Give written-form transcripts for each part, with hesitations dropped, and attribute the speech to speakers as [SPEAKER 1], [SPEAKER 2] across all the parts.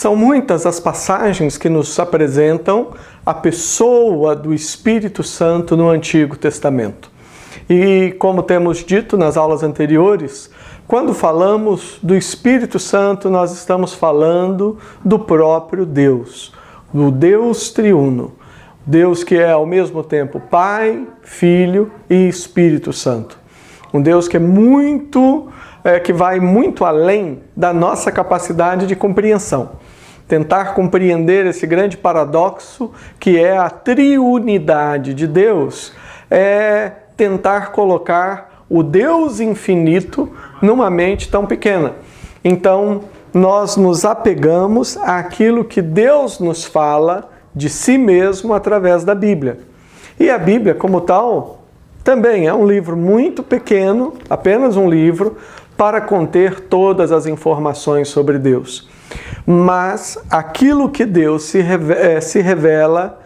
[SPEAKER 1] São muitas as passagens que nos apresentam a pessoa do Espírito Santo no Antigo Testamento. E como temos dito nas aulas anteriores, quando falamos do Espírito Santo, nós estamos falando do próprio Deus, do Deus triuno. Deus que é ao mesmo tempo Pai, Filho e Espírito Santo. Um Deus que que vai muito além da nossa capacidade de compreensão. Tentar compreender esse grande paradoxo que é a triunidade de Deus é tentar colocar o Deus infinito numa mente tão pequena. Então, nós nos apegamos àquilo que Deus nos fala de si mesmo através da Bíblia. E a Bíblia, como tal, também é um livro muito pequeno, apenas um livro, para conter todas as informações sobre Deus. Mas aquilo que Deus se revela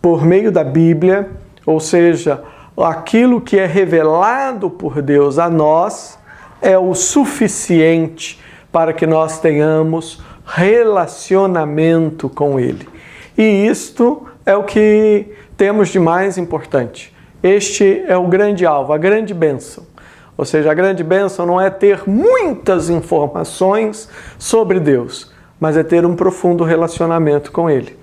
[SPEAKER 1] por meio da Bíblia, ou seja, aquilo que é revelado por Deus a nós, é o suficiente para que nós tenhamos relacionamento com Ele. E isto é o que temos de mais importante. Este é o grande alvo, a grande bênção. Ou seja, a grande bênção não é ter muitas informações sobre Deus, mas é ter um profundo relacionamento com Ele.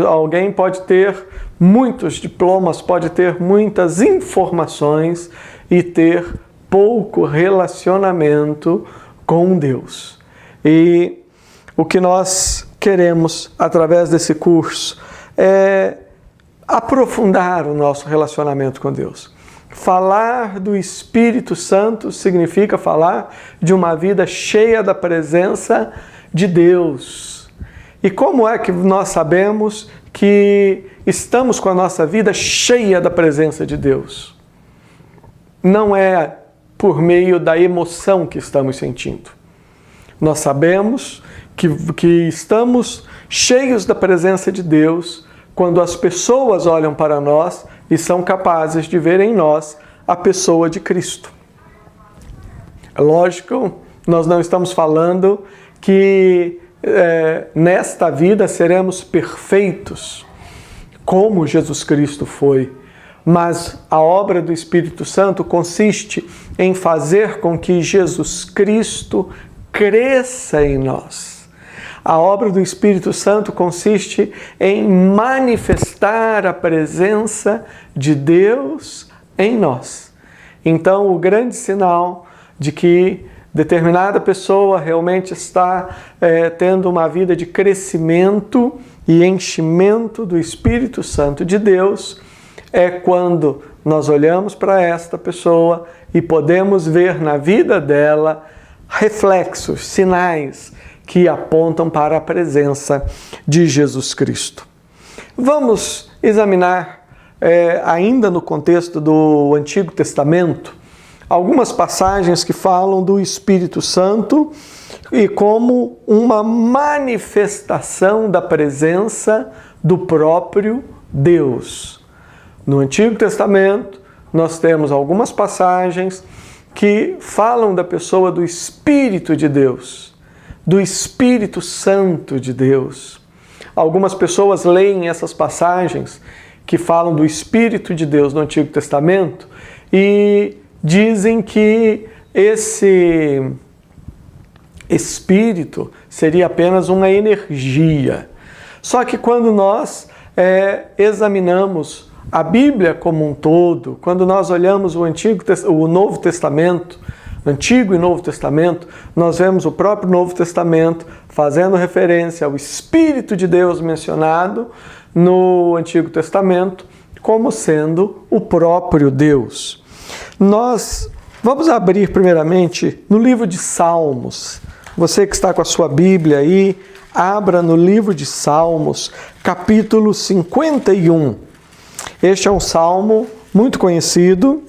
[SPEAKER 1] Alguém pode ter muitos diplomas, pode ter muitas informações e ter pouco relacionamento com Deus. E o que nós queremos através desse curso é aprofundar o nosso relacionamento com Deus. Falar do Espírito Santo significa falar de uma vida cheia da presença de Deus. E como é que nós sabemos que estamos com a nossa vida cheia da presença de Deus? Não é por meio da emoção que estamos sentindo. Nós sabemos que estamos cheios da presença de Deus quando as pessoas olham para nós e são capazes de ver em nós a pessoa de Cristo. É lógico, nós não estamos falando que nesta vida seremos perfeitos, como Jesus Cristo foi, mas a obra do Espírito Santo consiste em fazer com que Jesus Cristo cresça em nós. A obra do Espírito Santo consiste em manifestar a presença de Deus em nós. Então, o grande sinal de que determinada pessoa realmente está tendo uma vida de crescimento e enchimento do Espírito Santo de Deus é quando nós olhamos para esta pessoa e podemos ver na vida dela reflexos, sinais que apontam para a presença de Jesus Cristo. Vamos examinar, ainda no contexto do Antigo Testamento, algumas passagens que falam do Espírito Santo e como uma manifestação da presença do próprio Deus. No Antigo Testamento, nós temos algumas passagens que falam da pessoa do Espírito de Deus, do Espírito Santo de Deus. Algumas pessoas leem essas passagens que falam do Espírito de Deus no Antigo Testamento e dizem que esse Espírito seria apenas uma energia. Só que quando nós examinamos a Bíblia como um todo, quando nós olhamos o Novo Testamento, Antigo e Novo Testamento, nós vemos o próprio Novo Testamento fazendo referência ao Espírito de Deus mencionado no Antigo Testamento como sendo o próprio Deus. Nós vamos abrir primeiramente no livro de Salmos. Você que está com a sua Bíblia aí, abra no livro de Salmos, capítulo 51. Este é um salmo muito conhecido,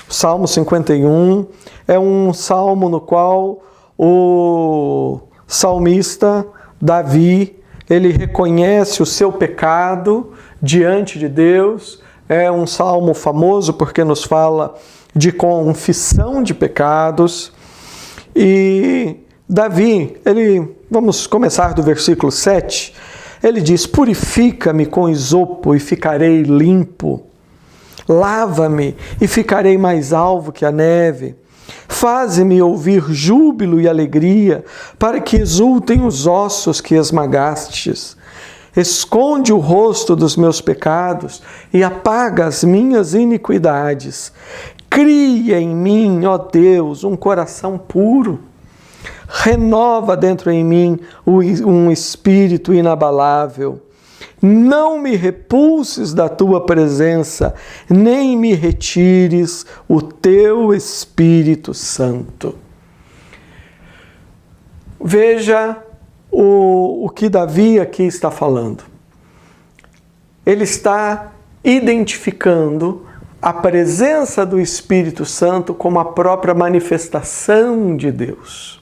[SPEAKER 1] o Salmo 51. É um salmo no qual o salmista Davi, ele reconhece o seu pecado diante de Deus. É um salmo famoso porque nos fala de confissão de pecados. E Davi, vamos começar do versículo 7, ele diz: purifica-me com isopo e ficarei limpo. Lava-me e ficarei mais alvo que a neve. Faze-me ouvir júbilo e alegria, para que exultem os ossos que esmagastes. Esconde o rosto dos meus pecados e apaga as minhas iniquidades. Cria em mim, ó Deus, um coração puro. Renova dentro em mim um espírito inabalável. Não me repulses da tua presença, nem me retires o teu Espírito Santo. Veja o que Davi aqui está falando. Ele está identificando a presença do Espírito Santo como a própria manifestação de Deus.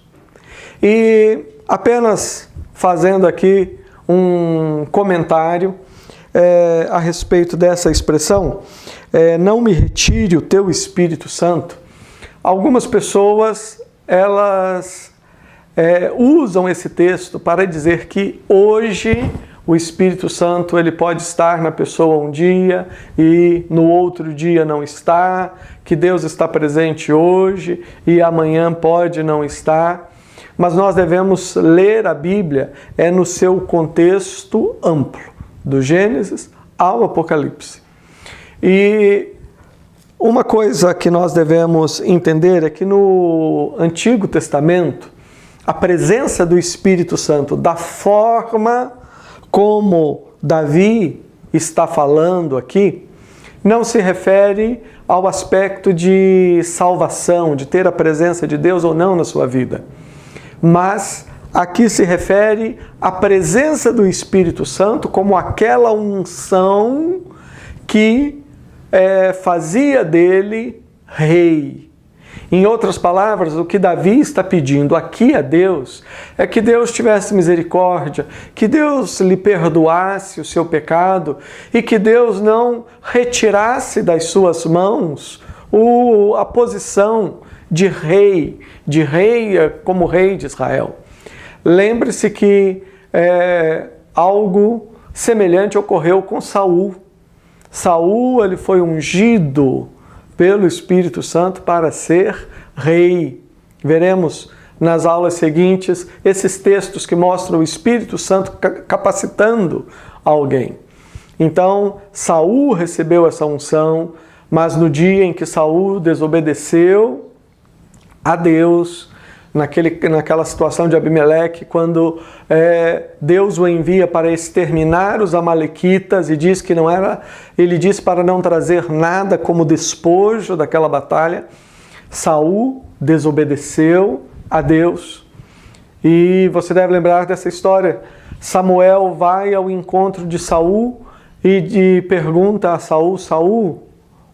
[SPEAKER 1] E apenas fazendo aqui um comentário a respeito dessa expressão, não me retire o teu Espírito Santo. Algumas pessoas, elas usam esse texto para dizer que hoje o Espírito Santo ele pode estar na pessoa um dia e no outro dia não está, que Deus está presente hoje e amanhã pode não estar. Mas nós devemos ler a Bíblia no seu contexto amplo, do Gênesis ao Apocalipse. E uma coisa que nós devemos entender é que no Antigo Testamento, a presença do Espírito Santo, da forma como Davi está falando aqui, não se refere ao aspecto de salvação, de ter a presença de Deus ou não na sua vida. Mas aqui se refere à presença do Espírito Santo como aquela unção que fazia dele rei. Em outras palavras, o que Davi está pedindo aqui a Deus é que Deus tivesse misericórdia, que Deus lhe perdoasse o seu pecado e que Deus não retirasse das suas mãos a posição de rei como rei de Israel. Lembre-se que algo semelhante ocorreu com Saul. Saul ele foi ungido pelo Espírito Santo para ser rei. Veremos nas aulas seguintes esses textos que mostram o Espírito Santo capacitando alguém. Então, Saul recebeu essa unção, mas no dia em que Saul desobedeceu a Deus, naquela situação de Abimeleque, quando Deus o envia para exterminar os amalequitas e diz que não era, ele diz para não trazer nada como despojo daquela batalha, Saul desobedeceu a Deus. E você deve lembrar dessa história. Samuel vai ao encontro de Saul e pergunta a Saul: Saul,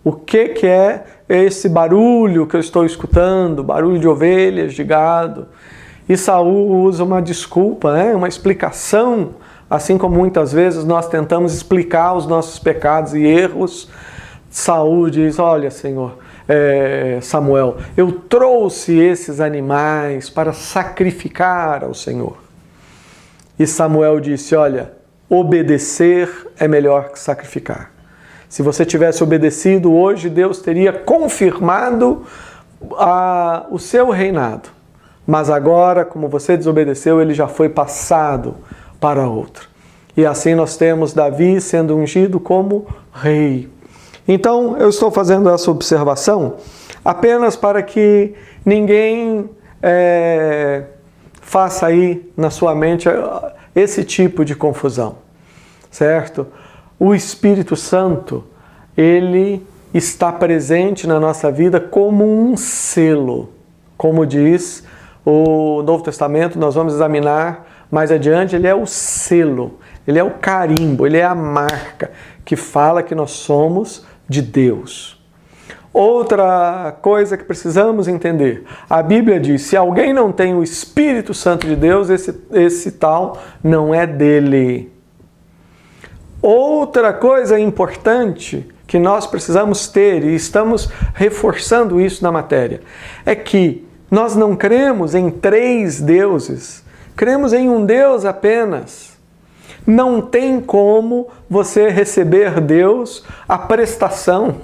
[SPEAKER 1] o que é esse barulho que eu estou escutando? Barulho de ovelhas, de gado. E Saul usa uma desculpa, uma explicação, assim como muitas vezes nós tentamos explicar os nossos pecados e erros. Saul diz: olha, Senhor, Samuel, eu trouxe esses animais para sacrificar ao Senhor. E Samuel disse: olha, obedecer é melhor que sacrificar. Se você tivesse obedecido hoje, Deus teria confirmado o seu reinado. Mas agora, como você desobedeceu, ele já foi passado para outro. E assim nós temos Davi sendo ungido como rei. Então, eu estou fazendo essa observação apenas para que ninguém faça aí na sua mente esse tipo de confusão, certo? O Espírito Santo, ele está presente na nossa vida como um selo. Como diz o Novo Testamento, nós vamos examinar mais adiante, ele é o selo, ele é o carimbo, ele é a marca que fala que nós somos de Deus. Outra coisa que precisamos entender, a Bíblia diz, se alguém não tem o Espírito Santo de Deus, esse tal não é dele. Outra coisa importante que nós precisamos ter, e estamos reforçando isso na matéria, é que Nós não cremos em 3 deuses, cremos em um Deus apenas. Não tem como você receber Deus a prestação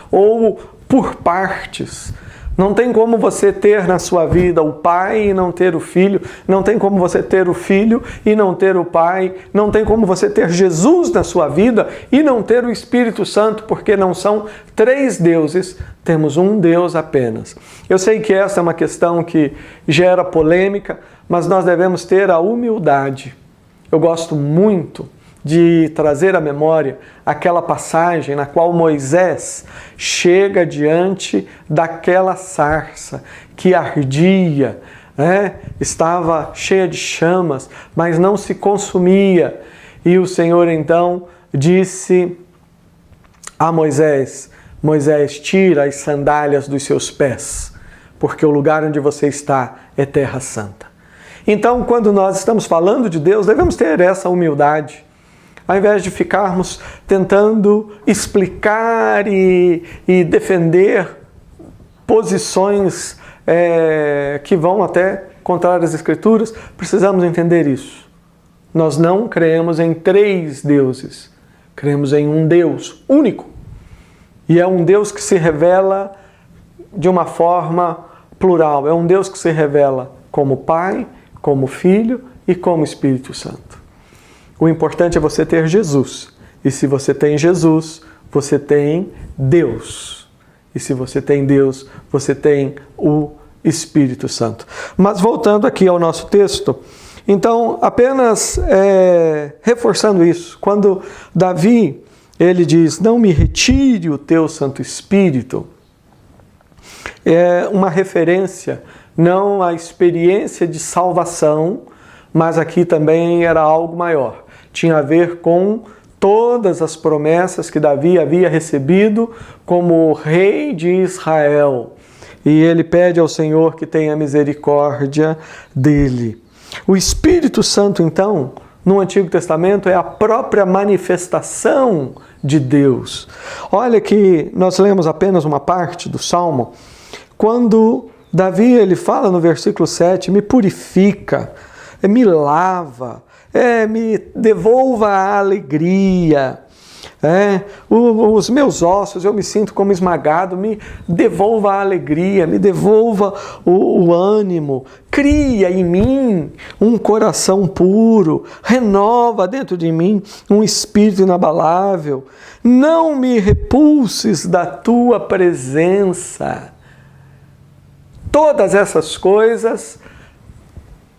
[SPEAKER 1] ou por partes. Não tem como você ter na sua vida o Pai e não ter o Filho. Não tem como você ter o Filho e não ter o Pai. Não tem como você ter Jesus na sua vida e não ter o Espírito Santo, porque não são 3 deuses, temos um Deus apenas. Eu sei que essa é uma questão que gera polêmica, mas nós devemos ter a humildade. Eu gosto muito de trazer à memória aquela passagem na qual Moisés chega diante daquela sarça que ardia, estava cheia de chamas, mas não se consumia. E o Senhor então disse a Moisés: Moisés, tira as sandálias dos seus pés, porque o lugar onde você está é terra santa. Então, quando nós estamos falando de Deus, devemos ter essa humildade. Ao invés de ficarmos tentando explicar e defender posições que vão até contrárias às Escrituras, precisamos entender isso. Nós não cremos em 3 deuses, cremos em um Deus único. E é um Deus que se revela de uma forma plural. É um Deus que se revela como Pai, como Filho e como Espírito Santo. O importante é você ter Jesus. E se você tem Jesus, você tem Deus. E se você tem Deus, você tem o Espírito Santo. Mas voltando aqui ao nosso texto, então, apenas reforçando isso, quando Davi, ele diz, não me retire o teu Santo Espírito, é uma referência não à experiência de salvação, mas aqui também era algo maior. Tinha a ver com todas as promessas que Davi havia recebido como rei de Israel. E ele pede ao Senhor que tenha misericórdia dele. O Espírito Santo, então, no Antigo Testamento, é a própria manifestação de Deus. Olha que nós lemos apenas uma parte do Salmo, quando Davi ele fala no versículo 7, me purifica, me lava, me devolva a alegria, os meus ossos, eu me sinto como esmagado, me devolva a alegria, me devolva o ânimo, cria em mim um coração puro, renova dentro de mim um espírito inabalável, não me repulses da tua presença. Todas essas coisas,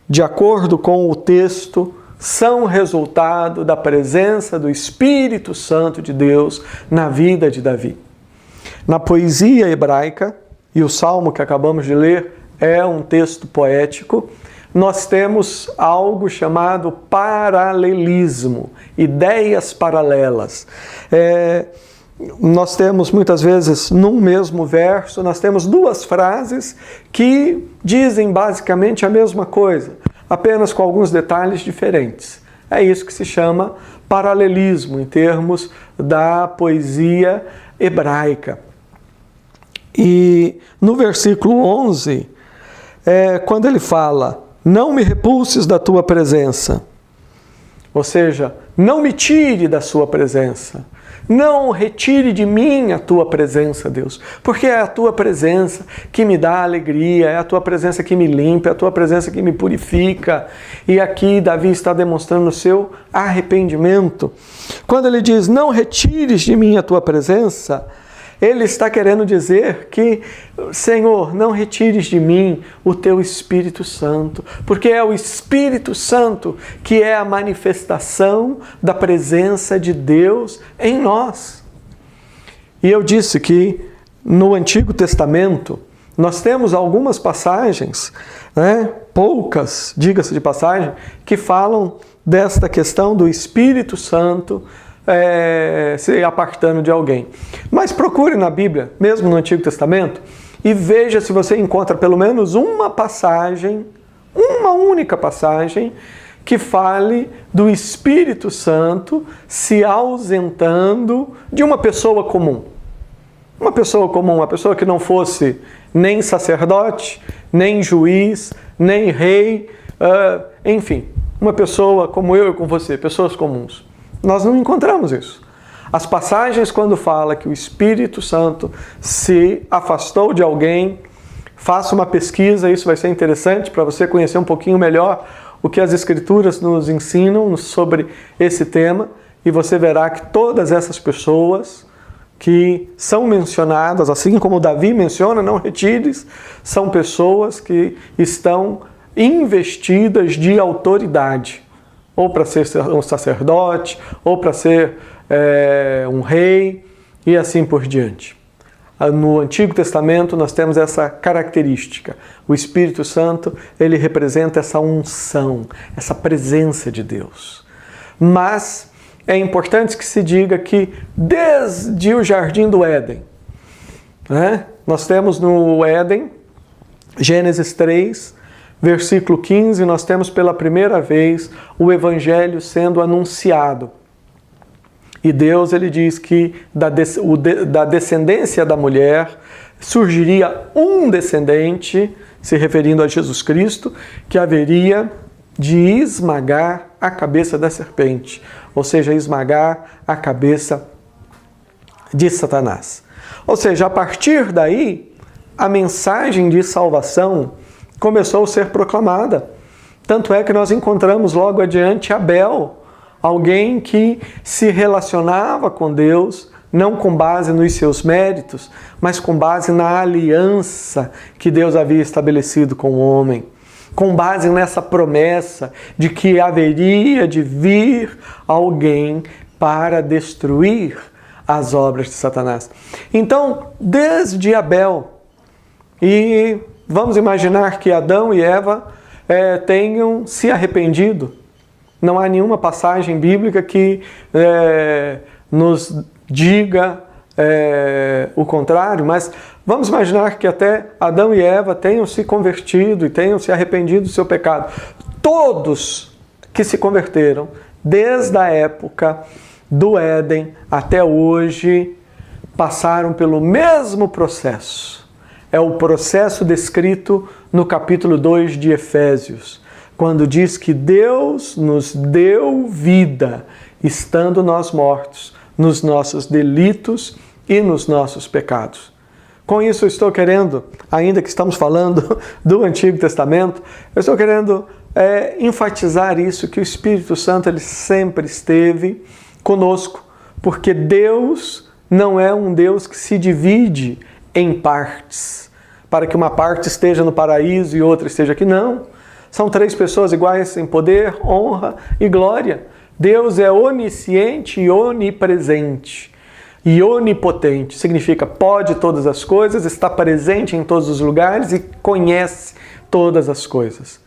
[SPEAKER 1] de acordo com o texto, são resultado da presença do Espírito Santo de Deus na vida de Davi. Na poesia hebraica, e o salmo que acabamos de ler é um texto poético, nós temos algo chamado paralelismo, ideias paralelas. Nós temos muitas vezes num mesmo verso, nós temos 2 frases que dizem basicamente a mesma coisa, apenas com alguns detalhes diferentes. É isso que se chama paralelismo em termos da poesia hebraica. E no versículo 11, quando ele fala, não me repulses da tua presença, ou seja, não me tire da sua presença, não retire de mim a tua presença, Deus, porque é a tua presença que me dá alegria, é a tua presença que me limpa, é a tua presença que me purifica. E aqui Davi está demonstrando o seu arrependimento. Quando ele diz, não retires de mim a tua presença, ele está querendo dizer que, Senhor, não retires de mim o teu Espírito Santo, porque é o Espírito Santo que é a manifestação da presença de Deus em nós. E eu disse que no Antigo Testamento nós temos algumas passagens, poucas, diga-se de passagem, que falam desta questão do Espírito Santo se apartando de alguém. Mas procure na Bíblia, mesmo no Antigo Testamento, e veja se você encontra pelo menos uma passagem, uma única passagem, que fale do Espírito Santo se ausentando de uma pessoa comum. Uma pessoa comum, uma pessoa que não fosse nem sacerdote, nem juiz, nem rei, enfim, uma pessoa como eu e com você, pessoas comuns. Nós não encontramos isso. As passagens quando fala que o Espírito Santo se afastou de alguém, faça uma pesquisa, isso vai ser interessante para você conhecer um pouquinho melhor o que as Escrituras nos ensinam sobre esse tema, e você verá que todas essas pessoas que são mencionadas, assim como Davi menciona, não retires, são pessoas que estão investidas de autoridade, ou para ser um sacerdote, ou para ser um rei, e assim por diante. No Antigo Testamento nós temos essa característica. O Espírito Santo, ele representa essa unção, essa presença de Deus. Mas é importante que se diga que desde o Jardim do Éden, nós temos no Éden, Gênesis 3, versículo 15, nós temos pela primeira vez o Evangelho sendo anunciado. E Deus, ele diz que da descendência da mulher surgiria um descendente, se referindo a Jesus Cristo, que haveria de esmagar a cabeça da serpente, ou seja, esmagar a cabeça de Satanás. Ou seja, a partir daí, a mensagem de salvação começou a ser proclamada. Tanto é que nós encontramos logo adiante Abel, alguém que se relacionava com Deus, não com base nos seus méritos, mas com base na aliança que Deus havia estabelecido com o homem, com base nessa promessa de que haveria de vir alguém para destruir as obras de Satanás. Então, desde Abel, e vamos imaginar que Adão e Eva tenham se arrependido. Não há nenhuma passagem bíblica que nos diga o contrário, mas vamos imaginar que até Adão e Eva tenham se convertido e tenham se arrependido do seu pecado. Todos que se converteram, desde a época do Éden até hoje, passaram pelo mesmo processo. É o processo descrito no capítulo 2 de Efésios, quando diz que Deus nos deu vida, estando nós mortos nos nossos delitos e nos nossos pecados. Com isso eu estou querendo, ainda que estamos falando do Antigo Testamento, eu estou querendo enfatizar isso, que o Espírito Santo ele sempre esteve conosco, porque Deus não é um Deus que se divide em partes, para que uma parte esteja no paraíso e outra esteja aqui. Não. São três pessoas iguais em poder, honra e glória. Deus é onisciente e onipresente. E onipotente significa pode todas as coisas, está presente em todos os lugares e conhece todas as coisas.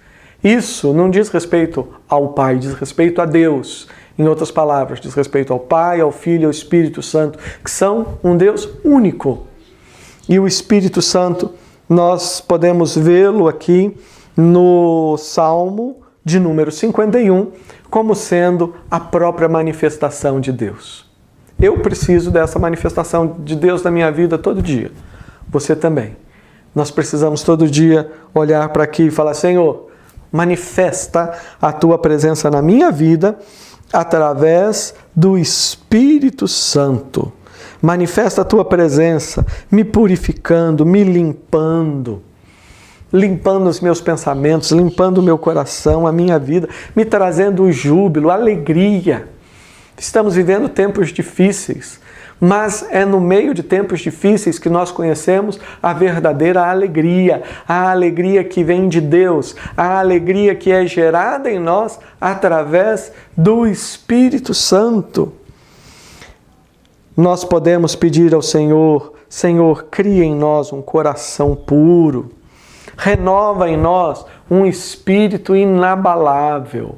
[SPEAKER 1] Isso não diz respeito ao Pai, diz respeito a Deus. Em outras palavras, diz respeito ao Pai, ao Filho e ao Espírito Santo, que são um Deus único. E o Espírito Santo, nós podemos vê-lo aqui no Salmo de número 51, como sendo a própria manifestação de Deus. Eu preciso dessa manifestação de Deus na minha vida todo dia. Você também. Nós precisamos todo dia olhar para aqui e falar: Senhor, manifesta a Tua presença na minha vida através do Espírito Santo. Manifesta a Tua presença, me purificando, me limpando os meus pensamentos, limpando o meu coração, a minha vida, me trazendo o júbilo, a alegria. Estamos vivendo tempos difíceis, mas é no meio de tempos difíceis que nós conhecemos a verdadeira alegria, a alegria que vem de Deus, a alegria que é gerada em nós através do Espírito Santo. Nós podemos pedir ao Senhor: Senhor, cria em nós um coração puro, renova em nós um espírito inabalável.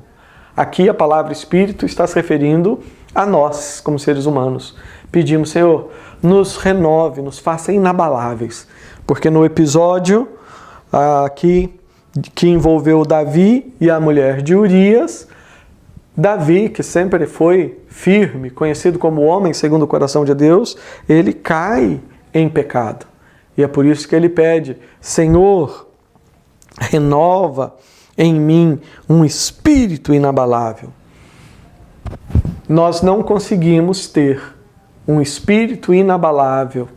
[SPEAKER 1] Aqui a palavra espírito está se referindo a nós, como seres humanos. Pedimos: Senhor, nos renove, nos faça inabaláveis. Porque no episódio aqui que envolveu Davi e a mulher de Urias, Davi, que sempre foi firme, conhecido como homem segundo o coração de Deus, ele cai em pecado. E é por isso que ele pede: Senhor, renova em mim um espírito inabalável. Nós não conseguimos ter um espírito inabalável,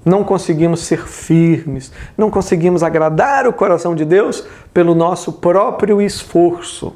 [SPEAKER 1] não conseguimos ser firmes, não conseguimos agradar o coração de Deus pelo nosso próprio esforço.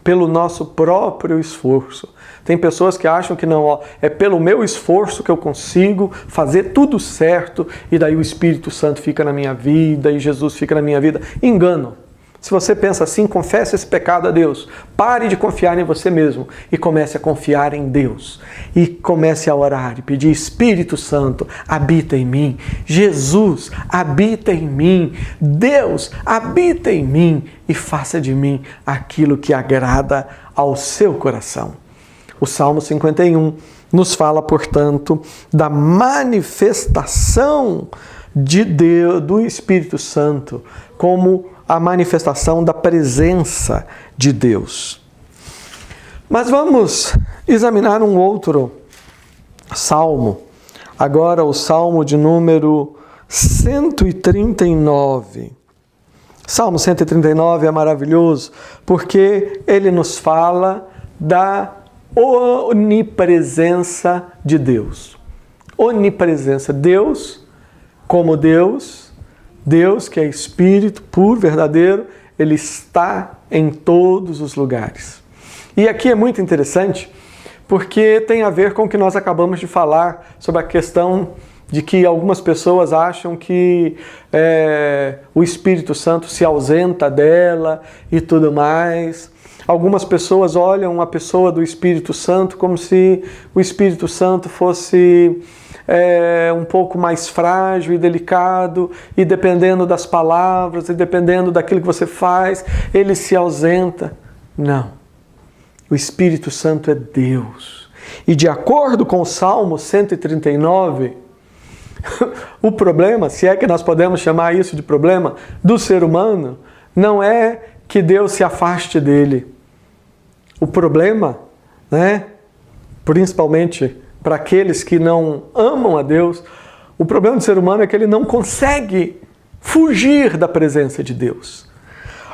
[SPEAKER 1] Pelo nosso próprio esforço. Tem pessoas que acham que não, é pelo meu esforço que eu consigo fazer tudo certo e daí o Espírito Santo fica na minha vida e Jesus fica na minha vida. Engano. Se você pensa assim, confesse esse pecado a Deus. Pare de confiar em você mesmo e comece a confiar em Deus. E comece a orar e pedir: Espírito Santo, habita em mim. Jesus, habita em mim. Deus, habita em mim e faça de mim aquilo que agrada ao seu coração. O Salmo 51 nos fala, portanto, da manifestação de Deus, do Espírito Santo, como a manifestação da presença de Deus. Mas vamos examinar um outro salmo, agora o salmo de número 139. Salmo 139 é maravilhoso porque ele nos fala da onipresença de Deus. Onipresença. Deus, como Deus que é Espírito puro, verdadeiro, Ele está em todos os lugares. E aqui é muito interessante, porque tem a ver com o que nós acabamos de falar sobre a questão de que algumas pessoas acham que o Espírito Santo se ausenta dela e tudo mais. Algumas pessoas olham a pessoa do Espírito Santo como se o Espírito Santo fosse um pouco mais frágil e delicado, e dependendo das palavras, e dependendo daquilo que você faz, ele se ausenta. Não. O Espírito Santo é Deus. E de acordo com o Salmo 139, o problema, se é que nós podemos chamar isso de problema, do ser humano, não é que Deus se afaste dele. O problema, principalmente para aqueles que não amam a Deus, o problema do ser humano é que ele não consegue fugir da presença de Deus.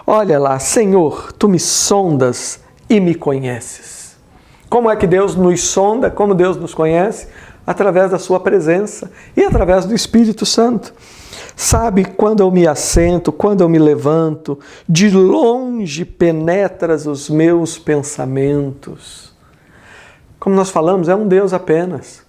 [SPEAKER 1] Olha lá, Senhor, Tu me sondas e me conheces. Como é que Deus nos sonda? Como Deus nos conhece? Através da Sua presença e através do Espírito Santo. Sabe quando eu me assento, quando eu me levanto, de longe penetras os meus pensamentos. Como nós falamos, é um Deus apenas.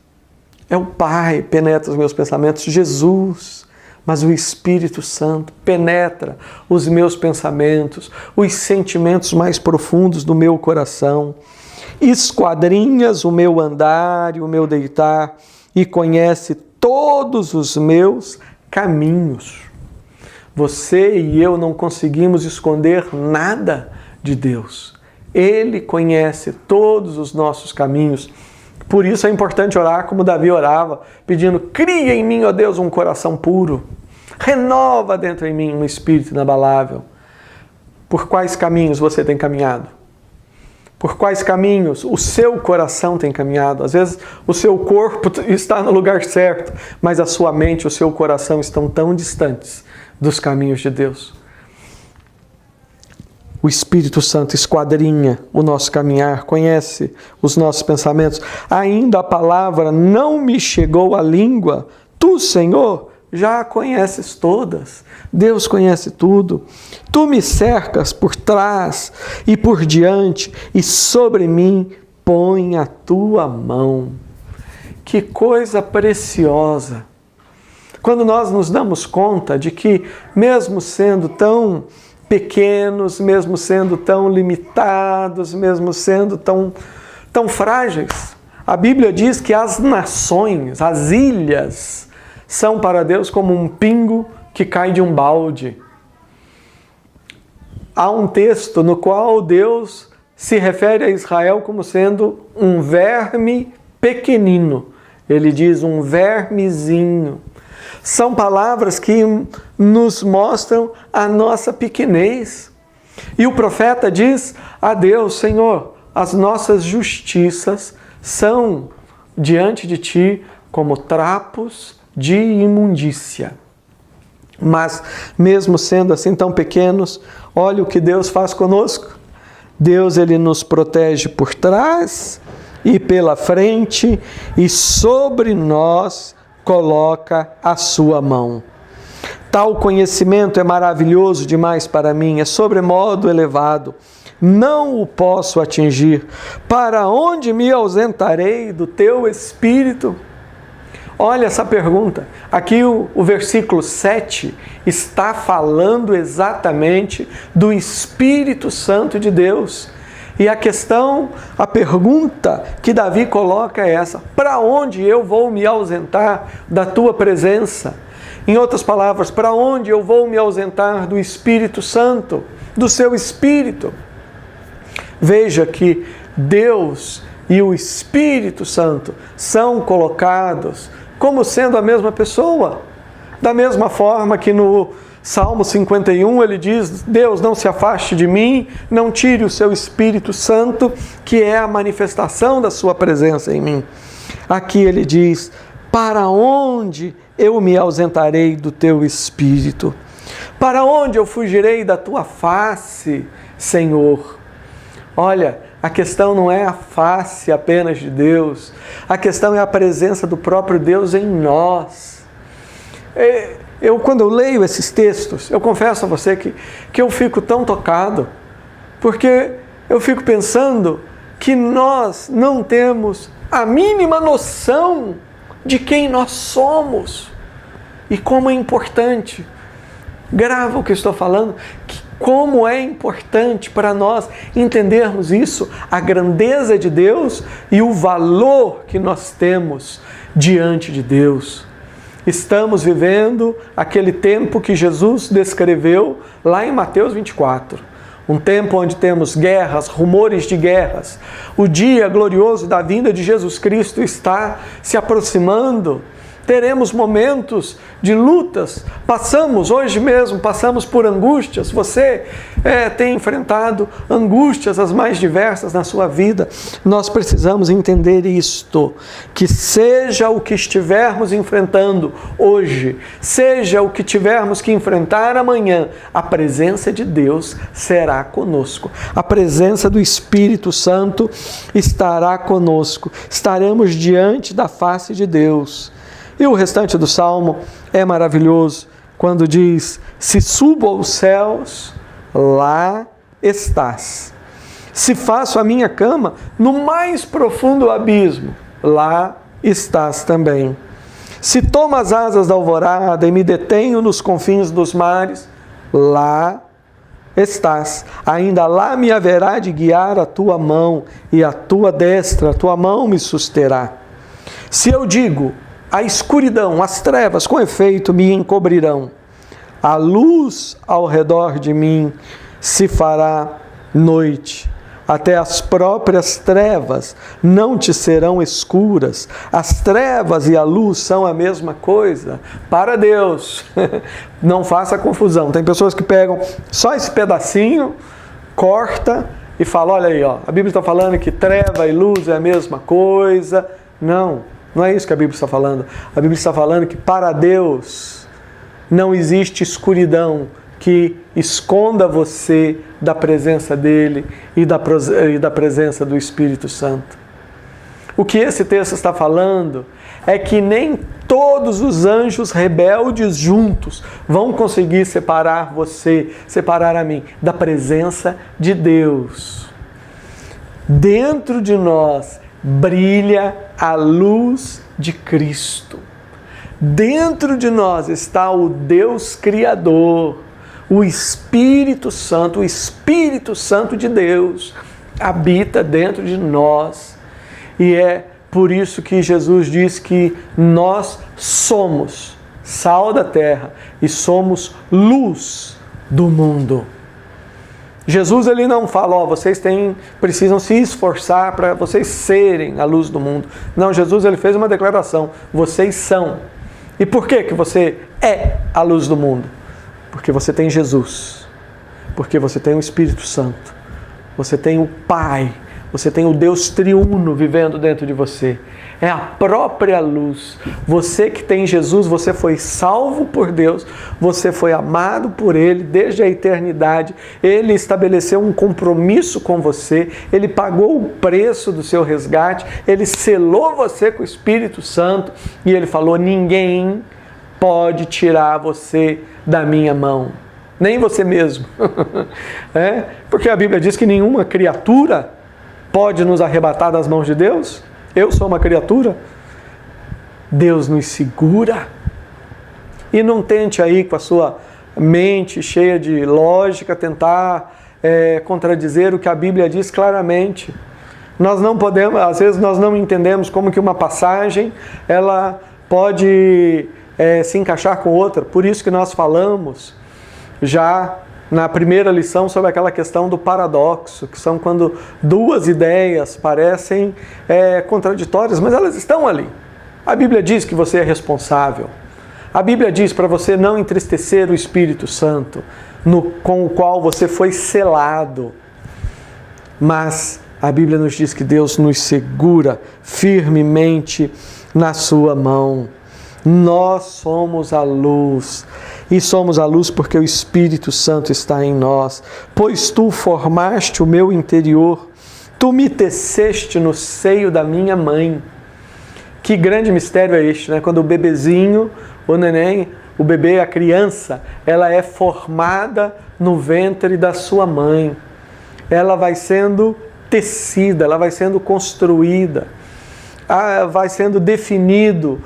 [SPEAKER 1] É o Pai que penetra os meus pensamentos, Jesus. Mas o Espírito Santo penetra os meus pensamentos, os sentimentos mais profundos do meu coração. Esquadrinhas o meu andar e o meu deitar e conhece todos os meus caminhos. Você e eu não conseguimos esconder nada de Deus. Ele conhece todos os nossos caminhos. Por isso é importante orar como Davi orava, pedindo: cria em mim, ó Deus, um coração puro. Renova dentro em mim um espírito inabalável. Por quais caminhos você tem caminhado? Por quais caminhos o seu coração tem caminhado? Às vezes o seu corpo está no lugar certo, mas a sua mente e o seu coração estão tão distantes dos caminhos de Deus. O Espírito Santo esquadrinha o nosso caminhar, conhece os nossos pensamentos. Ainda a palavra não me chegou à língua. Tu, Senhor, já a conheces todas. Deus conhece tudo. Tu me cercas por trás e por diante, e sobre mim põe a Tua mão. Que coisa preciosa! Quando nós nos damos conta de que, mesmo sendo tão pequenos, mesmo sendo tão limitados, mesmo sendo tão frágeis, a Bíblia diz que as nações, as ilhas, são para Deus como um pingo que cai de um balde. Há um texto no qual Deus se refere a Israel como sendo um verme pequenino. Ele diz um vermezinho. São palavras que nos mostram a nossa pequenez. E o profeta diz a Deus: Senhor, as nossas justiças são diante de Ti como trapos de imundícia. Mas, mesmo sendo assim tão pequenos, olha o que Deus faz conosco. Deus, Ele nos protege por trás e pela frente, e sobre nós coloca a sua mão. Tal conhecimento é maravilhoso demais para mim, é sobremodo elevado. Não o posso atingir. Para onde me ausentarei do teu Espírito? Olha essa pergunta. Aqui o versículo 7 está falando exatamente do Espírito Santo de Deus. E a pergunta que Davi coloca é essa: para onde eu vou me ausentar da tua presença? Em outras palavras, para onde eu vou me ausentar do Espírito Santo, do seu Espírito? Veja que Deus e o Espírito Santo são colocados como sendo a mesma pessoa. Da mesma forma que no Salmo 51 ele diz: Deus, não se afaste de mim, não tire o seu Espírito Santo, que é a manifestação da sua presença em mim. Aqui ele diz: para onde eu me ausentarei do teu Espírito? Para onde eu fugirei da tua face, Senhor? Olha, a questão não é a face apenas de Deus, a questão é a presença do próprio Deus em nós. Quando eu leio esses textos, eu confesso a você que eu fico tão tocado, porque eu fico pensando que nós não temos a mínima noção de quem nós somos e como é importante. Grava o que eu estou falando, como é importante para nós entendermos isso, a grandeza de Deus e o valor que nós temos diante de Deus. Estamos vivendo aquele tempo que Jesus descreveu lá em Mateus 24. Um tempo onde temos guerras, rumores de guerras. O dia glorioso da vinda de Jesus Cristo está se aproximando. Teremos momentos de lutas. Hoje mesmo passamos por angústias. Você tem enfrentado angústias as mais diversas na sua vida. Nós precisamos entender isto, que seja o que estivermos enfrentando hoje, seja o que tivermos que enfrentar amanhã, a presença de Deus será conosco. A presença do Espírito Santo estará conosco. Estaremos diante da face de Deus. E o restante do Salmo é maravilhoso, quando diz: se subo aos céus, lá estás. Se faço a minha cama no mais profundo abismo, lá estás também. Se tomo as asas da alvorada e me detenho nos confins dos mares, lá estás. Ainda lá me haverá de guiar a tua mão, e a tua destra, a tua mão me susterá. Se eu digo: a escuridão, as trevas, com efeito, me encobrirão. A luz ao redor de mim se fará noite. Até as próprias trevas não te serão escuras. As trevas e a luz são a mesma coisa. Para Deus, não faça confusão. Tem pessoas que pegam só esse pedacinho, corta e falam: olha aí, ó, a Bíblia está falando que treva e luz é a mesma coisa. Não. Não é isso que a Bíblia está falando. A Bíblia está falando que para Deus não existe escuridão que esconda você da presença dEle e da presença do Espírito Santo. O que esse texto está falando é que nem todos os anjos rebeldes juntos vão conseguir separar você, separar a mim, da presença de Deus. Dentro de nós brilha a luz de Cristo. Dentro de nós está o Deus Criador, o Espírito Santo de Deus habita dentro de nós. E é por isso que Jesus diz que nós somos sal da terra e somos luz do mundo. Jesus ele não fala: ó, vocês precisam se esforçar para vocês serem a luz do mundo. Não, Jesus ele fez uma declaração: vocês são. E por que você é a luz do mundo? Porque você tem Jesus, porque você tem o Espírito Santo, você tem o Pai, Você tem o Deus triuno vivendo dentro de você. É a própria luz. Você que tem Jesus, você foi salvo por Deus, você foi amado por Ele desde a eternidade. Ele estabeleceu um compromisso com você, Ele pagou o preço do seu resgate, Ele selou você com o Espírito Santo e Ele falou: ninguém pode tirar você da minha mão. Nem você mesmo. Porque a Bíblia diz que nenhuma criatura pode nos arrebatar das mãos de Deus. Eu sou uma criatura. Deus nos segura. E não tente aí com a sua mente cheia de lógica tentar contradizer o que a Bíblia diz claramente. Nós não podemos, às vezes nós não entendemos como que uma passagem ela pode se encaixar com outra. Por isso que nós falamos já na primeira lição sobre aquela questão do paradoxo, que são quando duas ideias parecem contraditórias, mas elas estão ali. A Bíblia diz que você é responsável. A Bíblia diz para você não entristecer o Espírito Santo, com o qual você foi selado. Mas a Bíblia nos diz que Deus nos segura firmemente na sua mão. Nós somos a luz, e somos a luz porque o Espírito Santo está em nós. Pois tu formaste o meu interior, tu me teceste no seio da minha mãe. Que grande mistério é este, né? Quando o bebezinho, o neném, o bebê, a criança, ela é formada no ventre da sua mãe. Ela vai sendo tecida, ela vai sendo construída. Vai sendo definido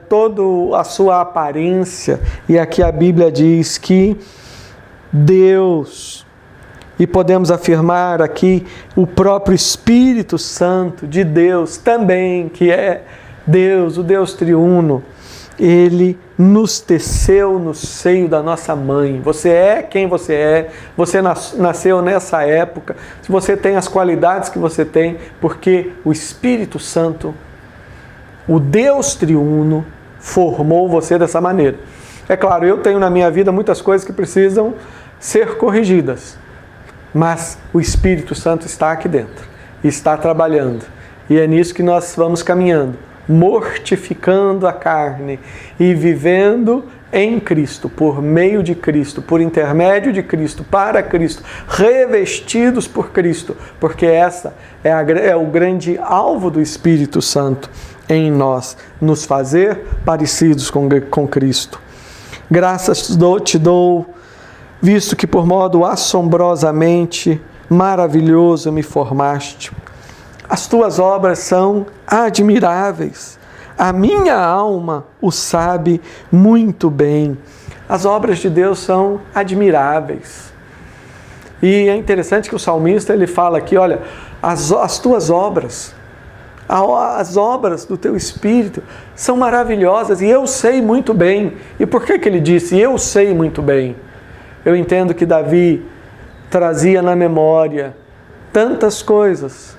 [SPEAKER 1] toda a sua aparência. E aqui a Bíblia diz que Deus, e podemos afirmar aqui o próprio Espírito Santo de Deus também, que é Deus, o Deus triuno, Ele nos teceu no seio da nossa mãe. Você é quem você é, você nasceu nessa época, se você tem as qualidades que você tem, porque o Espírito Santo, o Deus triuno, formou você dessa maneira. É claro, eu tenho na minha vida muitas coisas que precisam ser corrigidas, mas o Espírito Santo está aqui dentro, está trabalhando, e é nisso que nós vamos caminhando, mortificando a carne e vivendo em Cristo, por meio de Cristo, por intermédio de Cristo, para Cristo, revestidos por Cristo, porque essa é o grande alvo do Espírito Santo em nós, nos fazer parecidos com Cristo. Graças te dou, visto que por modo assombrosamente maravilhoso me formaste. As tuas obras são admiráveis. A minha alma o sabe muito bem. As obras de Deus são admiráveis. E é interessante que o salmista ele fala aqui, olha, as tuas obras, as obras do teu Espírito são maravilhosas e eu sei muito bem. E por que ele disse, eu sei muito bem? Eu entendo que Davi trazia na memória tantas coisas,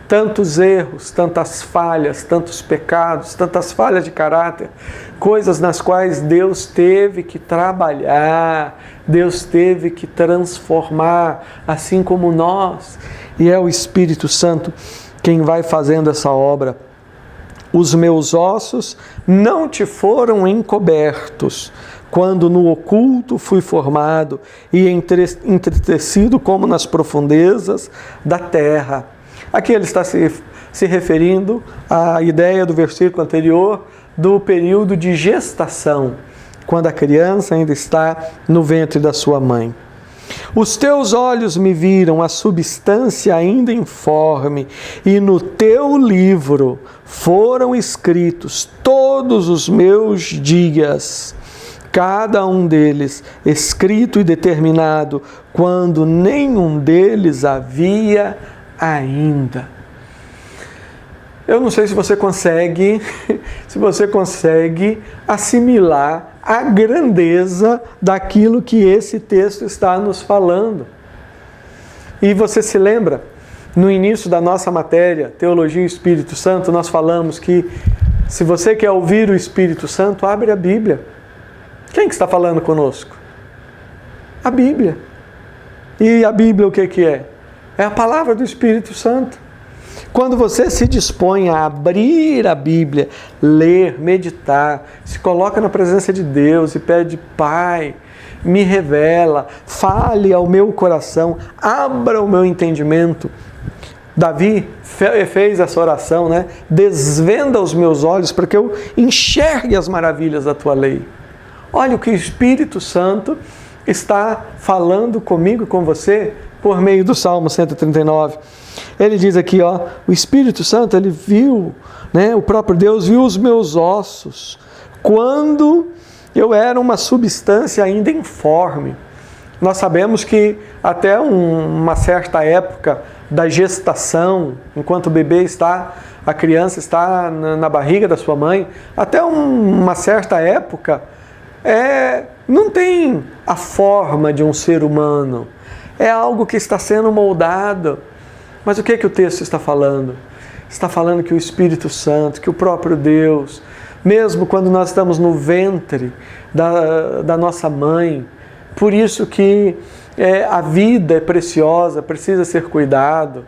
[SPEAKER 1] tantos erros, tantas falhas, tantos pecados, tantas falhas de caráter, coisas nas quais Deus teve que trabalhar, Deus teve que transformar, assim como nós. E é o Espírito Santo quem vai fazendo essa obra. Os meus ossos não te foram encobertos, quando no oculto fui formado e entretecido como nas profundezas da terra. Aqui ele está se referindo à ideia do versículo anterior do período de gestação, quando a criança ainda está no ventre da sua mãe. Os teus olhos me viram a substância ainda informe, e no teu livro foram escritos todos os meus dias, cada um deles escrito e determinado, quando nenhum deles havia ainda. Eu não sei se você consegue assimilar a grandeza daquilo que esse texto está nos falando. E você se lembra, no início da nossa matéria, Teologia e Espírito Santo, nós falamos que se você quer ouvir o Espírito Santo, abre a Bíblia. Quem que está falando conosco? A Bíblia. E a Bíblia o que é? É a palavra do Espírito Santo. Quando você se dispõe a abrir a Bíblia, ler, meditar, se coloca na presença de Deus e pede: Pai, me revela, fale ao meu coração, abra o meu entendimento. Davi fez essa oração, né? Desvenda os meus olhos para que eu enxergue as maravilhas da tua lei. Olha o que o Espírito Santo está falando comigo e com você por meio do Salmo 139. Ele diz aqui, ó, o Espírito Santo, ele viu, né? O próprio Deus viu os meus ossos quando eu era uma substância ainda informe. Nós sabemos que até uma certa época da gestação, enquanto o bebê está, a criança está na barriga da sua mãe, até uma certa época, não tem a forma de um ser humano. É algo que está sendo moldado. Mas o que o texto está falando? Está falando que o Espírito Santo, que o próprio Deus, mesmo quando nós estamos no ventre da nossa mãe, por isso que a vida é preciosa, precisa ser cuidado.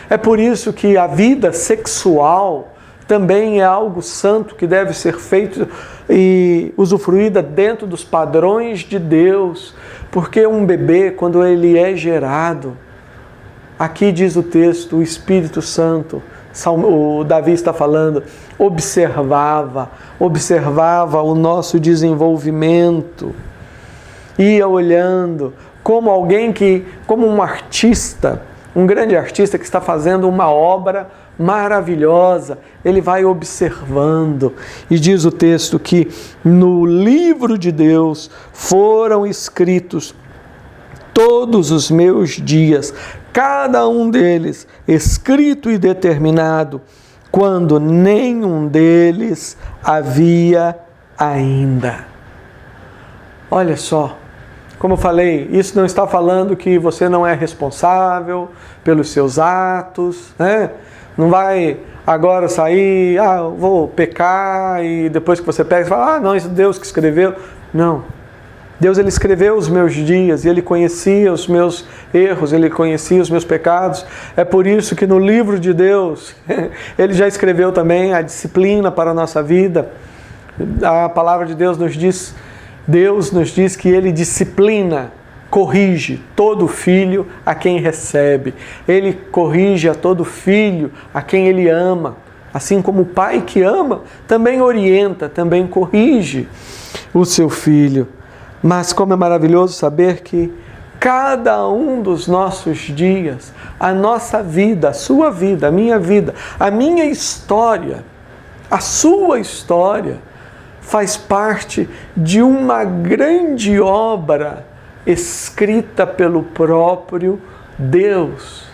[SPEAKER 1] É por isso que a vida sexual também é algo santo que deve ser feito e usufruída dentro dos padrões de Deus. Porque um bebê, quando ele é gerado, aqui diz o texto, o Espírito Santo, o Davi está falando, observava o nosso desenvolvimento, ia olhando, como um artista, um grande artista que está fazendo uma obra maravilhosa, ele vai observando. E diz o texto que no livro de Deus foram escritos todos os meus dias, cada um deles escrito e determinado, quando nenhum deles havia ainda. Olha só, como eu falei, isso não está falando que você não é responsável pelos seus atos, né? Não vai agora sair, vou pecar, e depois que você pega, você fala, não, isso é Deus que escreveu. Não. Deus, ele escreveu os meus dias e ele conhecia os meus erros, ele conhecia os meus pecados. É por isso que no livro de Deus, ele já escreveu também a disciplina para a nossa vida. A palavra de Deus nos diz que ele disciplina, corrige todo filho a quem recebe. Ele corrige a todo filho a quem ele ama. Assim como o pai que ama, também orienta, também corrige o seu filho. Mas como é maravilhoso saber que cada um dos nossos dias, a nossa vida, a sua vida, a minha história, a sua história, faz parte de uma grande obra escrita pelo próprio Deus.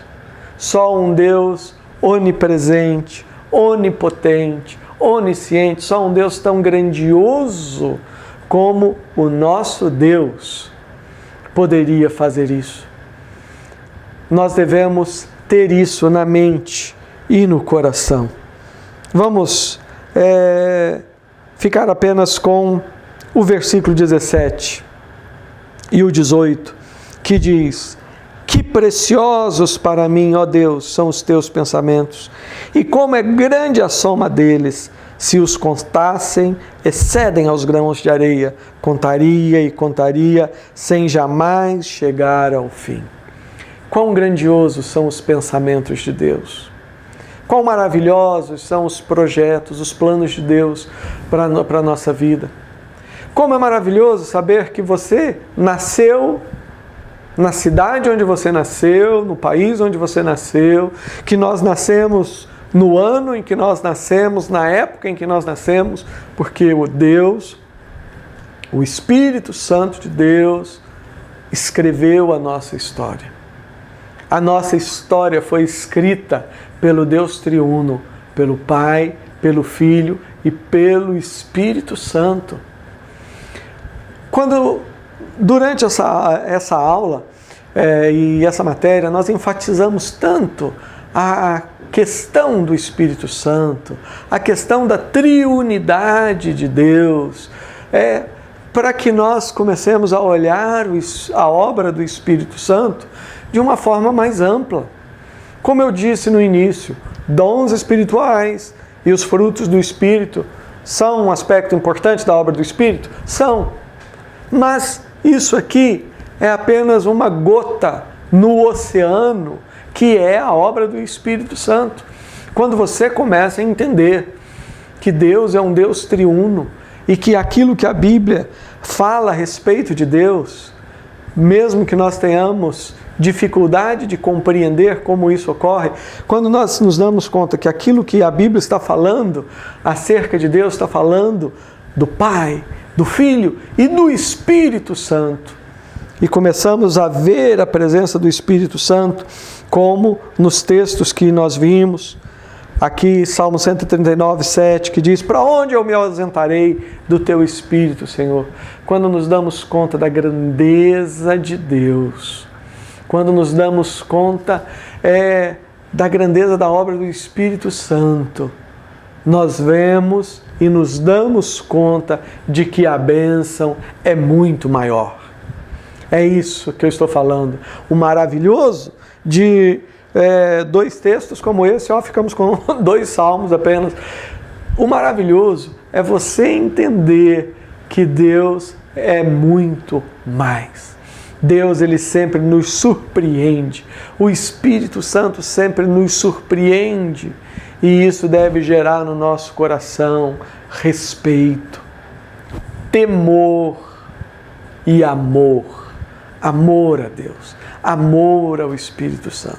[SPEAKER 1] Só um Deus onipresente, onipotente, onisciente, só um Deus tão grandioso como o nosso Deus poderia fazer isso. Nós devemos ter isso na mente e no coração. Vamos ficar apenas com o versículo 17 e o 18, que diz: que preciosos para mim, ó Deus, são os teus pensamentos, e como é grande a soma deles. Se os contassem, excedem aos grãos de areia. Contaria e contaria, sem jamais chegar ao fim. Quão grandiosos são os pensamentos de Deus. Quão maravilhosos são os projetos, os planos de Deus para a nossa vida. Como é maravilhoso saber que você nasceu na cidade onde você nasceu, no país onde você nasceu, que nós nascemos no ano em que nós nascemos, na época em que nós nascemos, porque o Espírito Santo de Deus, escreveu a nossa história. A nossa história foi escrita pelo Deus triuno, pelo Pai, pelo Filho e pelo Espírito Santo. Durante essa aula e essa matéria, nós enfatizamos tanto a questão do Espírito Santo, a questão da triunidade de Deus, para que nós comecemos a olhar a obra do Espírito Santo de uma forma mais ampla. Como eu disse no início, dons espirituais e os frutos do Espírito são um aspecto importante da obra do Espírito? São. Mas isso aqui é apenas uma gota no oceano que é a obra do Espírito Santo. Quando você começa a entender que Deus é um Deus triuno e que aquilo que a Bíblia fala a respeito de Deus, mesmo que nós tenhamos dificuldade de compreender como isso ocorre, quando nós nos damos conta que aquilo que a Bíblia está falando acerca de Deus está falando do Pai, do Filho e do Espírito Santo, e começamos a ver a presença do Espírito Santo, como nos textos que nós vimos, aqui Salmo 139, 7, que diz: para onde eu me ausentarei do teu Espírito, Senhor? Quando nos damos conta da grandeza de Deus, quando nos damos conta da grandeza da obra do Espírito Santo, nós vemos e nos damos conta de que a bênção é muito maior. É isso que eu estou falando. O maravilhoso de dois textos como esse, ficamos com 2 salmos apenas. O maravilhoso é você entender que Deus é muito mais. Deus, Ele sempre nos surpreende. O Espírito Santo sempre nos surpreende. E isso deve gerar no nosso coração respeito, temor e amor. Amor a Deus, amor ao Espírito Santo.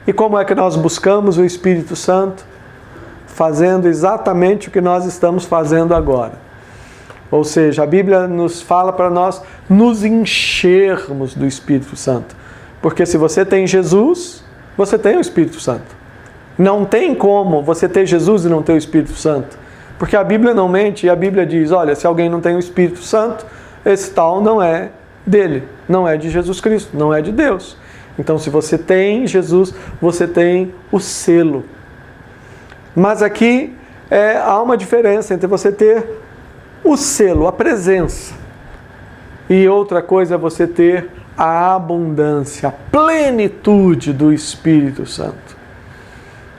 [SPEAKER 1] E como é que nós buscamos o Espírito Santo? Fazendo exatamente o que nós estamos fazendo agora. Ou seja, a Bíblia nos fala para nós nos enchermos do Espírito Santo. Porque se você tem Jesus, você tem o Espírito Santo. Não tem como você ter Jesus e não ter o Espírito Santo. Porque a Bíblia não mente e a Bíblia diz: olha, se alguém não tem o Espírito Santo, esse tal não é dele, não é de Jesus Cristo, não é de Deus. Então, se você tem Jesus, você tem o selo. Mas aqui há uma diferença entre você ter o selo, a presença, e outra coisa é você ter a abundância, a plenitude do Espírito Santo.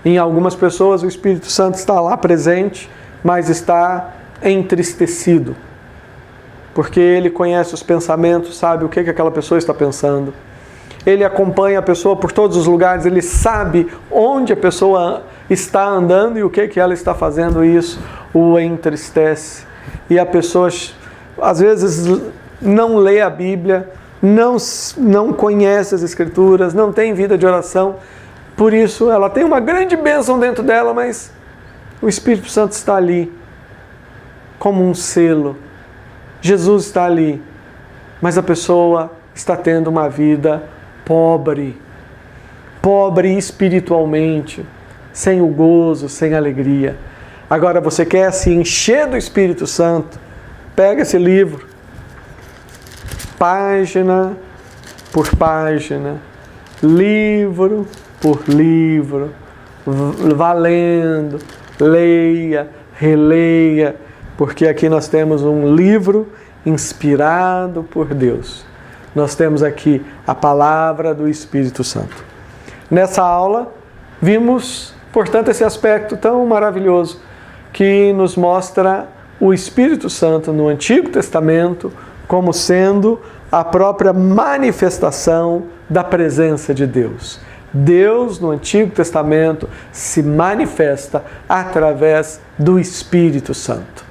[SPEAKER 1] Em algumas pessoas o Espírito Santo está lá presente, mas está entristecido, porque ele conhece os pensamentos, sabe o que aquela pessoa está pensando. Ele acompanha a pessoa por todos os lugares, ele sabe onde a pessoa está andando e o que ela está fazendo, e isso o entristece. E a pessoa, às vezes, não lê a Bíblia, não conhece as Escrituras, não tem vida de oração. Por isso, ela tem uma grande bênção dentro dela, mas o Espírito Santo está ali, como um selo. Jesus está ali, mas a pessoa está tendo uma vida pobre espiritualmente, sem o gozo, sem a alegria. Agora, você quer se encher do Espírito Santo? Pega esse livro, página por página, livro por livro, vá lendo, leia, releia, porque aqui nós temos um livro inspirado por Deus. Nós temos aqui a palavra do Espírito Santo. Nessa aula, vimos, portanto, esse aspecto tão maravilhoso que nos mostra o Espírito Santo no Antigo Testamento como sendo a própria manifestação da presença de Deus. Deus, no Antigo Testamento, se manifesta através do Espírito Santo.